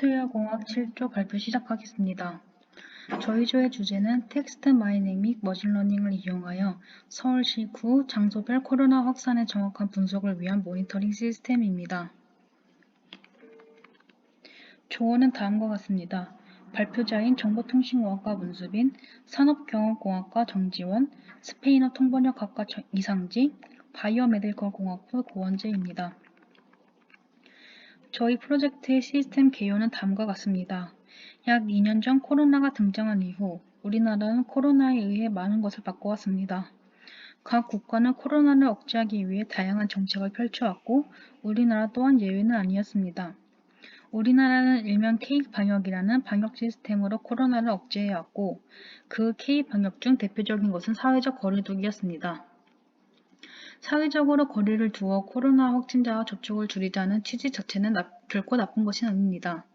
소프트웨어 공학 7조 발표 시작하겠습니다. 저희 조의 주제는 텍스트 마이닝 및 머신러닝을 이용하여 서울시 구 장소별 코로나 확산의 정확한 분석을 위한 모니터링 시스템입니다. 조어는 다음과 같습니다. 발표자인 정보통신공학과 문수빈, 산업경영공학과 정지원, 스페인어 통번역학과 이상지, 바이오메디컬 공학부 고원재입니다. 저희 프로젝트의 시스템 개요는 다음과 같습니다. 약 2년 전 코로나가 등장한 이후 우리나라는 코로나에 의해 많은 것을 바꿔왔습니다. 각 국가는 코로나를 억제하기 위해 다양한 정책을 펼쳐왔고 우리나라 또한 예외는 아니었습니다. 우리나라는 일명 K방역이라는 방역 시스템으로 코로나를 억제해왔고 그 K방역 중 대표적인 것은 사회적 거리두기였습니다. 사회적으로 거리를 두어 코로나 확진자와 접촉을 줄이자는 취지 자체는 결코 나쁜 것이 아닙니다.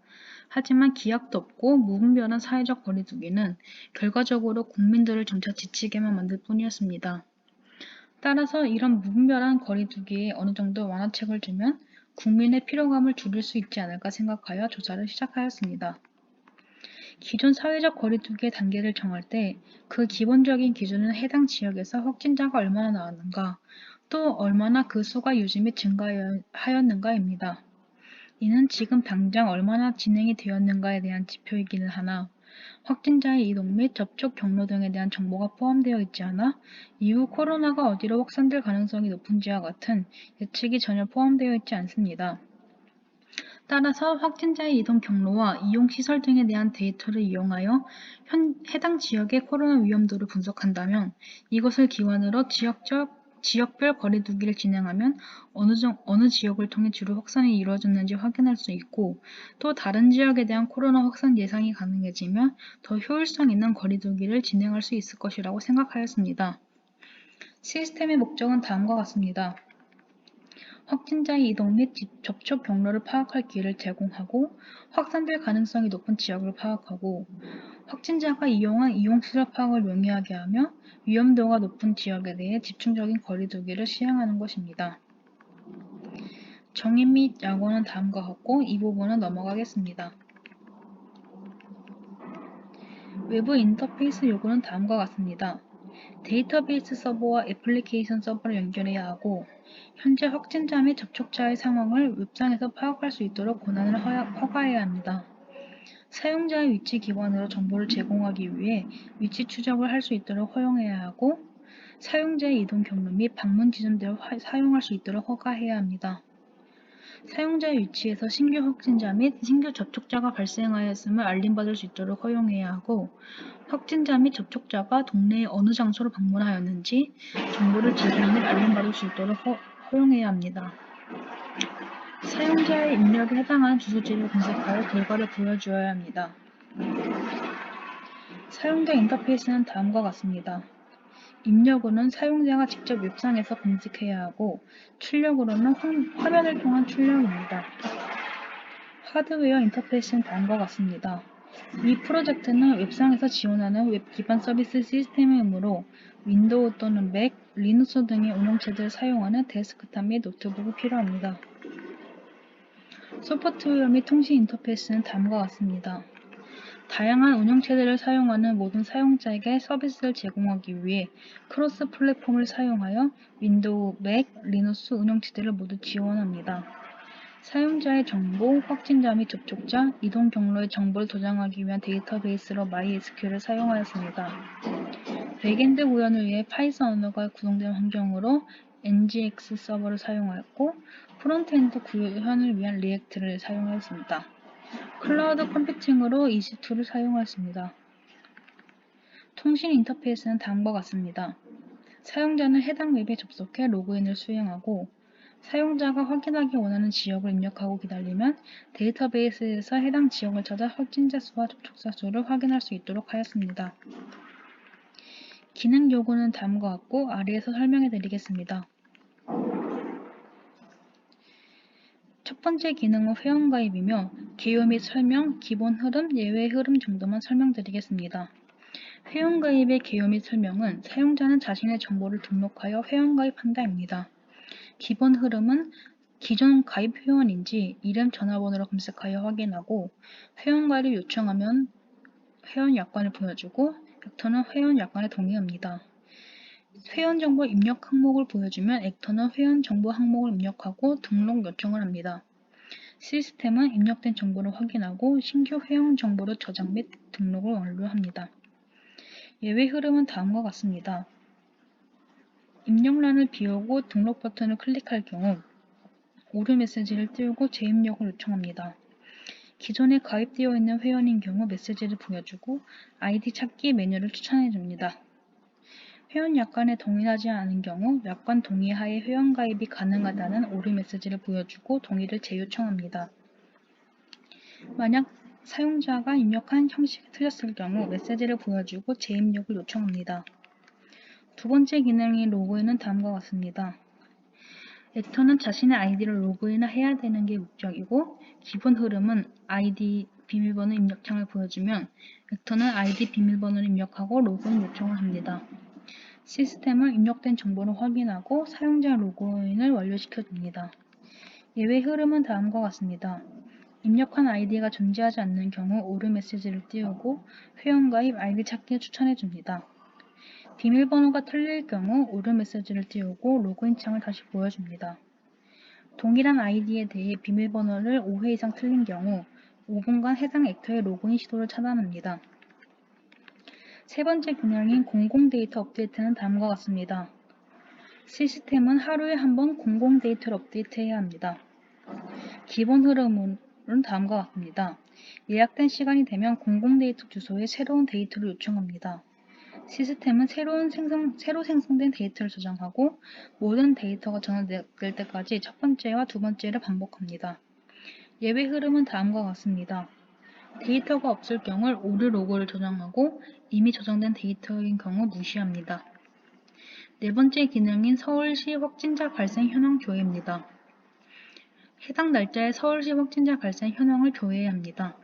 하지만 기약도 없고 무분별한 사회적 거리두기는 결과적으로 국민들을 점차 지치게만 만들 뿐이었습니다. 따라서 이런 무분별한 거리두기에 어느 정도 완화책을 주면 국민의 피로감을 줄일 수 있지 않을까 생각하여 조사를 시작하였습니다. 기존 사회적 거리두기의 단계를 정할 때 그 기본적인 기준은 해당 지역에서 확진자가 얼마나 나왔는가, 또 얼마나 그 수가 유지 및 증가하였는가입니다. 이는 지금 당장 얼마나 진행이 되었는가에 대한 지표이기는 하나 확진자의 이동 및 접촉 경로 등에 대한 정보가 포함되어 있지 않아 이후 코로나가 어디로 확산될 가능성이 높은지와 같은 예측이 전혀 포함되어 있지 않습니다. 따라서 확진자의 이동 경로와 이용시설 등에 대한 데이터를 이용하여 해당 지역의 코로나 위험도를 분석한다면 이것을 기반으로 지역별 거리두기를 진행하면 어느 지역을 통해 주로 확산이 이루어졌는지 확인할 수 있고 또 다른 지역에 대한 코로나 확산 예상이 가능해지며 더 효율성 있는 거리두기를 진행할 수 있을 것이라고 생각하였습니다. 시스템의 목적은 다음과 같습니다. 확진자의 이동 및 접촉 경로를 파악할 기회를 제공하고 확산될 가능성이 높은 지역을 파악하고 확진자가 이용한 이용시설 파악을 용이하게 하며 위험도가 높은 지역에 대해 집중적인 거리두기를 시행하는 것입니다. 정의 및 약어는 다음과 같고 이 부분은 넘어가겠습니다. 외부 인터페이스 요구는 다음과 같습니다. 데이터베이스 서버와 애플리케이션 서버를 연결해야 하고 현재 확진자 및 접촉자의 상황을 웹상에서 파악할 수 있도록 권한을 허가해야 합니다. 사용자의 위치 기반으로 정보를 제공하기 위해 위치 추적을 할 수 있도록 허용해야 하고 사용자의 이동 경로 및 방문 지점대로 사용할 수 있도록 허가해야 합니다. 사용자의 위치에서 신규 확진자 및 신규 접촉자가 발생하였음을 알림받을 수 있도록 허용해야 하고 확진자 및 접촉자가 동네의 어느 장소로 방문하였는지 정보를 제공 및 알림받을 수 있도록 허용해야 합니다. 사용자의 입력에 해당하는 주소지를 검색하여 결과를 보여주어야 합니다. 사용자 인터페이스는 다음과 같습니다. 입력으로는 사용자가 직접 웹상에서 검색해야 하고 출력으로는 화면을 통한 출력입니다. 하드웨어 인터페이스는 다음과 같습니다. 이 프로젝트는 웹상에서 지원하는 웹 기반 서비스 시스템이므로 윈도우 또는 맥, 리눅스 등의 운영체제를 사용하는 데스크탑 및 노트북이 필요합니다. 소프트웨어 및 통신 인터페이스는 다음과 같습니다. 다양한 운영체제를 사용하는 모든 사용자에게 서비스를 제공하기 위해 크로스 플랫폼을 사용하여 윈도우, 맥, 리눅스 운영체제를 모두 지원합니다. 사용자의 정보, 확진자 및 접촉자, 이동 경로의 정보를 저장하기 위한 데이터베이스로 MySQL을 사용하였습니다. 백엔드 구현을 위해 파이썬 언어가 구성된 환경으로 NGX 서버를 사용하였고 프론트엔드 구현을 위한 리액트를 사용하였습니다. 클라우드 컴퓨팅으로 EC2를 사용하였습니다. 통신 인터페이스는 다음과 같습니다. 사용자는 해당 웹에 접속해 로그인을 수행하고 사용자가 확인하기 원하는 지역을 입력하고 기다리면 데이터베이스에서 해당 지역을 찾아 확진자 수와 접촉자 수를 확인할 수 있도록 하였습니다. 기능 요구는 다음과 같고 아래에서 설명해 드리겠습니다. 첫 번째 기능은 회원가입이며 개요 및 설명, 기본 흐름, 예외 흐름 정도만 설명드리겠습니다. 회원가입의 개요 및 설명은 사용자는 자신의 정보를 등록하여 회원가입한다입니다. 기본 흐름은 기존 가입 회원인지 이름 전화번호로 검색하여 확인하고 회원 가입을 요청하면 회원 약관을 보여주고 액터는 회원 약관에 동의합니다. 회원 정보 입력 항목을 보여주면 액터는 회원 정보 항목을 입력하고 등록 요청을 합니다. 시스템은 입력된 정보를 확인하고 신규 회원 정보를 저장 및 등록을 완료합니다. 예외 흐름은 다음과 같습니다. 입력란을 비우고 등록 버튼을 클릭할 경우 오류 메시지를 띄우고 재입력을 요청합니다. 기존에 가입되어 있는 회원인 경우 메시지를 보여주고 아이디 찾기 메뉴를 추천해줍니다. 회원 약관에 동의하지 않은 경우 약관 동의하에 회원 가입이 가능하다는 오류 메시지를 보여주고 동의를 재요청합니다. 만약 사용자가 입력한 형식이 틀렸을 경우 메시지를 보여주고 재입력을 요청합니다. 두 번째 기능인 로그인은 다음과 같습니다. 액터는 자신의 아이디를 로그인해야 되는 게 목적이고 기본 흐름은 아이디 비밀번호 입력창을 보여주면 액터는 아이디 비밀번호를 입력하고 로그인 요청을 합니다. 시스템은 입력된 정보를 확인하고 사용자 로그인을 완료시켜줍니다. 예외 흐름은 다음과 같습니다. 입력한 아이디가 존재하지 않는 경우 오류 메시지를 띄우고 회원가입 아이디 찾기를 추천해줍니다. 비밀번호가 틀릴 경우 오류 메시지를 띄우고 로그인 창을 다시 보여줍니다. 동일한 아이디에 대해 비밀번호를 5회 이상 틀린 경우 5분간 해당 액터의 로그인 시도를 차단합니다. 세 번째 기능인 공공 데이터 업데이트는 다음과 같습니다. 시스템은 하루에 한 번 공공 데이터를 업데이트해야 합니다. 기본 흐름은 다음과 같습니다. 예약된 시간이 되면 공공 데이터 주소에 새로운 데이터를 요청합니다. 시스템은 새로 생성된 데이터를 저장하고 모든 데이터가 전환될 때까지 첫 번째와 두 번째를 반복합니다. 예외 흐름은 다음과 같습니다. 데이터가 없을 경우 오류 로그를 저장하고 이미 저장된 데이터인 경우 무시합니다. 네 번째 기능인 서울시 확진자 발생 현황 조회입니다. 해당 날짜에 서울시 확진자 발생 현황을 조회해야 합니다.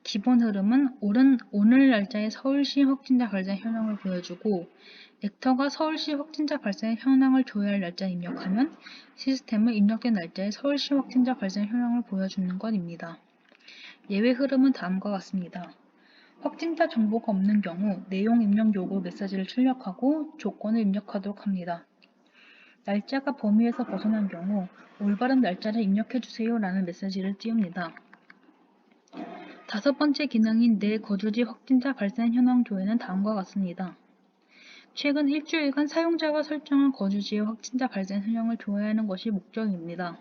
기본 흐름은 오늘 날짜에 서울시 확진자 발생 현황을 보여주고 액터가 서울시 확진자 발생 현황을 조회할 날짜를 입력하면 시스템은 입력된 날짜에 서울시 확진자 발생 현황을 보여주는 것입니다. 예외 흐름은 다음과 같습니다. 확진자 정보가 없는 경우 내용 입력 요구 메시지를 출력하고 조건을 입력하도록 합니다. 날짜가 범위에서 벗어난 경우 올바른 날짜를 입력해주세요 라는 메시지를 띄웁니다. 다섯 번째 기능인 내 거주지 확진자 발생 현황 조회는 다음과 같습니다. 최근 일주일간 사용자가 설정한 거주지의 확진자 발생 현황을 조회하는 것이 목적입니다.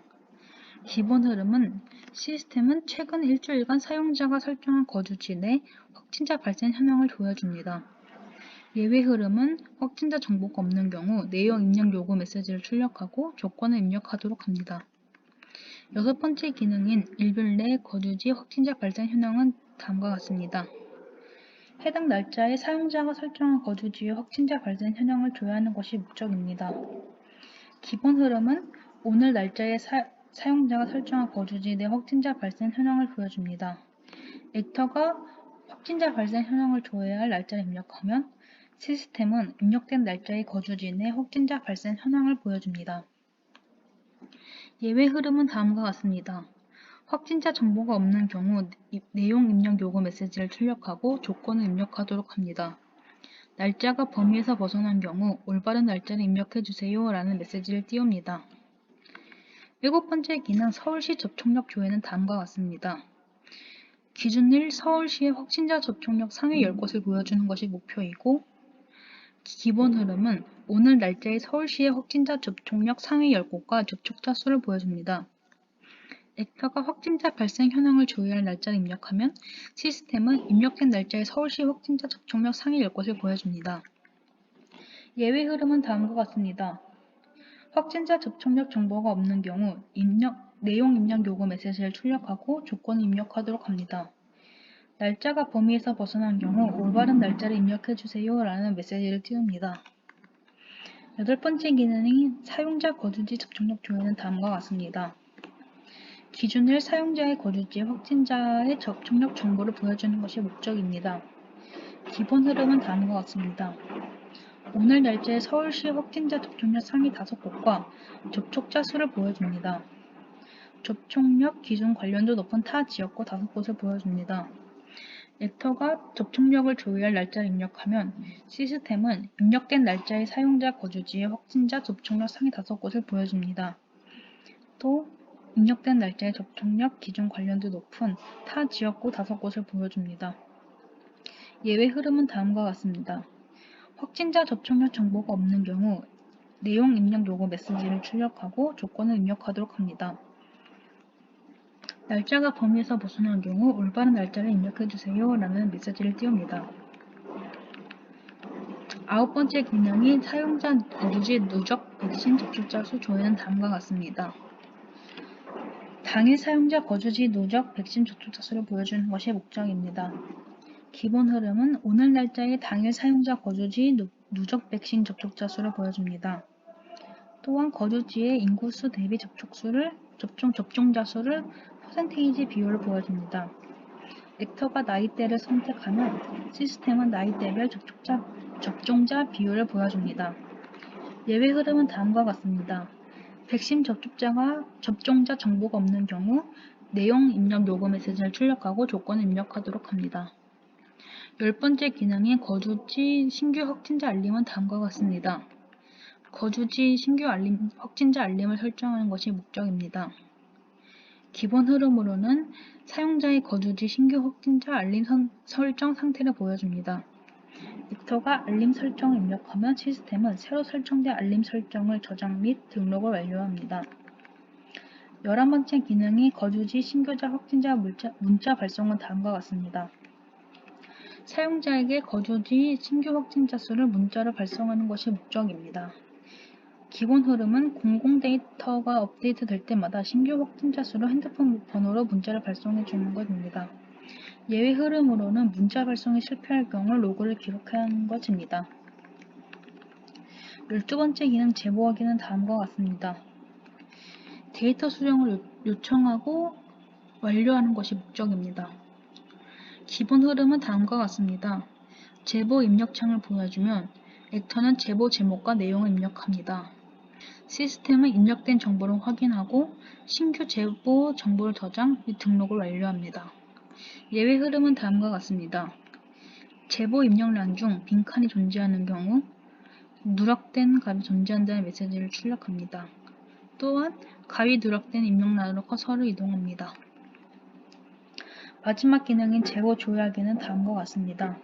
기본 흐름은 시스템은 최근 일주일간 사용자가 설정한 거주지 내 확진자 발생 현황을 보여줍니다. 예외 흐름은 확진자 정보가 없는 경우 내용 입력 요구 메시지를 출력하고 조건을 입력하도록 합니다. 여섯 번째 기능인 일별 내 거주지 확진자 발생 현황은 다음과 같습니다. 해당 날짜에 사용자가 설정한 거주지의 확진자 발생 현황을 조회하는 것이 목적입니다. 기본 흐름은 오늘 날짜에 사용자가 설정한 거주지 내 확진자 발생 현황을 보여줍니다. 액터가 확진자 발생 현황을 조회할 날짜를 입력하면 시스템은 입력된 날짜의 거주지 내 확진자 발생 현황을 보여줍니다. 예외 흐름은 다음과 같습니다. 확진자 정보가 없는 경우 내용 입력 요구 메시지를 출력하고 조건을 입력하도록 합니다. 날짜가 범위에서 벗어난 경우 올바른 날짜를 입력해주세요 라는 메시지를 띄웁니다. 일곱 번째 기능 서울시 접촉력 조회는 다음과 같습니다. 기준일 서울시의 확진자 접촉력 상위 10곳을 보여주는 것이 목표이고 기본 흐름은 오늘 날짜에 서울시의 확진자 접촉력 상위 10곳과 접촉자 수를 보여줍니다. 액터가 확진자 발생 현황을 조회할 날짜를 입력하면 시스템은 입력된 날짜에 서울시 확진자 접촉력 상위 10곳을 보여줍니다. 예외 흐름은 다음과 같습니다. 확진자 접촉력 정보가 없는 경우 내용 입력 요구 메시지를 출력하고 조건을 입력하도록 합니다. 날짜가 범위에서 벗어난 경우 올바른 날짜를 입력해주세요 라는 메시지를 띄웁니다. 여덟 번째 기능인 사용자 거주지 접촉력 조회는 다음과 같습니다. 기준일 사용자의 거주지 확진자의 접촉력 정보를 보여주는 것이 목적입니다. 기본 흐름은 다음과 같습니다. 오늘 날짜에 서울시 확진자 접촉력 상위 5곳과 접촉자 수를 보여줍니다. 접촉력 기준 관련도 높은 타 지역구 5곳을 보여줍니다. 액터가 접촉력을 조회할 날짜를 입력하면 시스템은 입력된 날짜의 사용자 거주지의 확진자 접촉력 상위 5곳을 보여줍니다. 또 입력된 날짜의 접촉력 기준 관련도 높은 타 지역구 5곳을 보여줍니다. 예외 흐름은 다음과 같습니다. 확진자 접촉력 정보가 없는 경우 내용 입력 요구 메시지를 출력하고 조건을 입력하도록 합니다. 날짜가 범위에서 벗어난 경우 올바른 날짜를 입력해주세요 라는 메시지를 띄웁니다. 9번째 기능이 사용자 거주지 누적 백신 접촉자 수 조회는 다음과 같습니다. 당일 사용자 거주지 누적 백신 접촉자 수를 보여주는 것이 목적입니다. 기본 흐름은 오늘 날짜의 당일 사용자 거주지 누적 백신 접촉자 수를 보여줍니다. 또한 거주지의 인구수 대비 접종자 수를 퍼센테이지 비율을 보여줍니다. 액터가 나이대를 선택하면 시스템은 나이대별 접종자 비율을 보여줍니다. 예외 흐름은 다음과 같습니다. 백신 접종자 정보가 없는 경우 내용 입력 요구 메시지를 출력하고 조건을 입력하도록 합니다. 10번째 기능인 거주지 신규 확진자 알림은 다음과 같습니다. 거주지 신규 확진자 알림을 설정하는 것이 목적입니다. 기본 흐름으로는 사용자의 거주지 신규 확진자 알림 설정 상태를 보여줍니다. 액터가 알림 설정을 입력하면 시스템은 새로 설정된 알림 설정을 저장 및 등록을 완료합니다. 11번째 기능이 거주지 신규자 확진자 문자 발송은 다음과 같습니다. 사용자에게 거주지 신규 확진자 수를 문자로 발송하는 것이 목적입니다. 기본 흐름은 공공 데이터가 업데이트 될 때마다 신규 확진자 수를 핸드폰 번호로 문자를 발송해 주는 것입니다. 예외 흐름으로는 문자 발송이 실패할 경우 로그를 기록해야 하는 것입니다. 12번째 기능 제보하기는 다음과 같습니다. 데이터 수령을 요청하고 완료하는 것이 목적입니다. 기본 흐름은 다음과 같습니다. 제보 입력창을 보여주면 액터는 제보 제목과 내용을 입력합니다. 시스템은 입력된 정보를 확인하고 신규 제보 정보를 저장 및 등록을 완료합니다. 예외 흐름은 다음과 같습니다. 제보 입력란 중 빈칸이 존재하는 경우 누락된 값이 존재한다는 메시지를 출력합니다. 또한 값이 누락된 입력란으로 커서를 이동합니다. 마지막 기능인 제보 조회하기는 다음과 같습니다.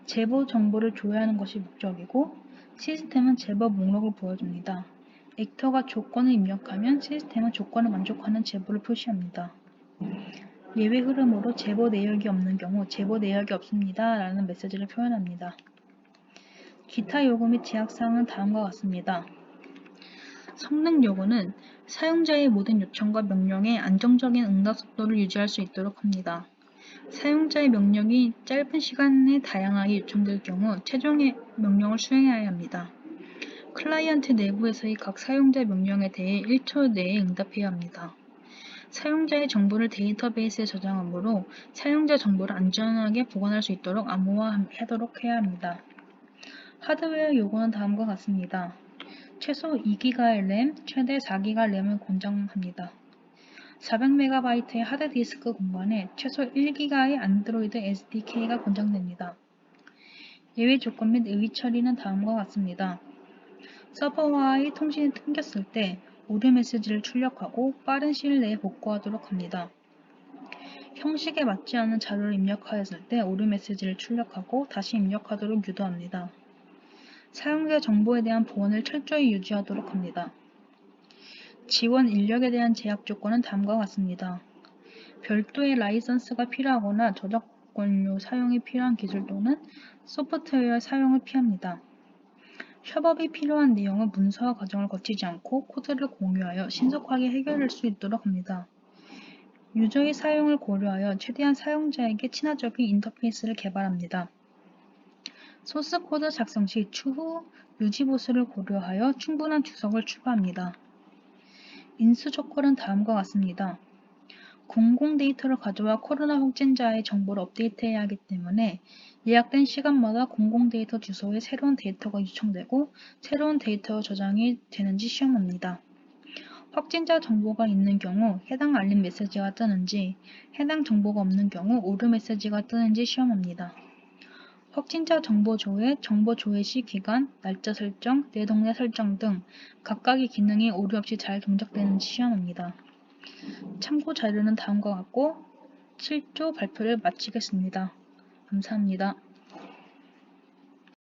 제보 정보를 조회하는 것이 목적이고 시스템은 제보 목록을 보여줍니다. 액터가 조건을 입력하면 시스템은 조건을 만족하는 제보를 표시합니다. 예외 흐름으로 제보 내역이 없는 경우 제보 내역이 없습니다 라는 메시지를 표현합니다. 기타 요구 및 제약사항은 다음과 같습니다. 성능 요구는 사용자의 모든 요청과 명령에 안정적인 응답 속도를 유지할 수 있도록 합니다. 사용자의 명령이 짧은 시간에 다양하게 요청될 경우 최종의 명령을 수행해야 합니다. 클라이언트 내부에서의 각 사용자 명령에 대해 1초 내에 응답해야 합니다. 사용자의 정보를 데이터베이스에 저장하므로 사용자 정보를 안전하게 보관할 수 있도록 암호화하도록 해야 합니다. 하드웨어 요구는 다음과 같습니다. 최소 2기가의 램, 최대 4기가 램을 권장합니다. 400MB의 하드디스크 공간에 최소 1기가의 안드로이드 SDK가 권장됩니다. 예외 조건 및 의의 처리는 다음과 같습니다. 서버와의 통신이 끊겼을 때 오류 메시지를 출력하고 빠른 시일 내에 복구하도록 합니다. 형식에 맞지 않은 자료를 입력하였을 때 오류 메시지를 출력하고 다시 입력하도록 유도합니다. 사용자 정보에 대한 보안을 철저히 유지하도록 합니다. 지원 인력에 대한 제약 조건은 다음과 같습니다. 별도의 라이선스가 필요하거나 저작권료 사용이 필요한 기술 또는 소프트웨어 사용을 피합니다. 협업이 필요한 내용은 문서화 과정을 거치지 않고 코드를 공유하여 신속하게 해결할 수 있도록 합니다. 유저의 사용을 고려하여 최대한 사용자에게 친화적인 인터페이스를 개발합니다. 소스 코드 작성 시 추후 유지 보수를 고려하여 충분한 주석을 추가합니다. 인수 조건은 다음과 같습니다. 공공 데이터를 가져와 코로나 확진자의 정보를 업데이트해야 하기 때문에 예약된 시간마다 공공 데이터 주소에 새로운 데이터가 요청되고 새로운 데이터가 저장이 되는지 시험합니다. 확진자 정보가 있는 경우 해당 알림 메시지가 뜨는지, 해당 정보가 없는 경우 오류 메시지가 뜨는지 시험합니다. 확진자 정보 조회, 정보 조회 시 기간, 날짜 설정, 내 동네 설정 등 각각의 기능이 오류 없이 잘 동작되는지 시험합니다. 참고 자료는 다음과 같고 7조 발표를 마치겠습니다. 감사합니다.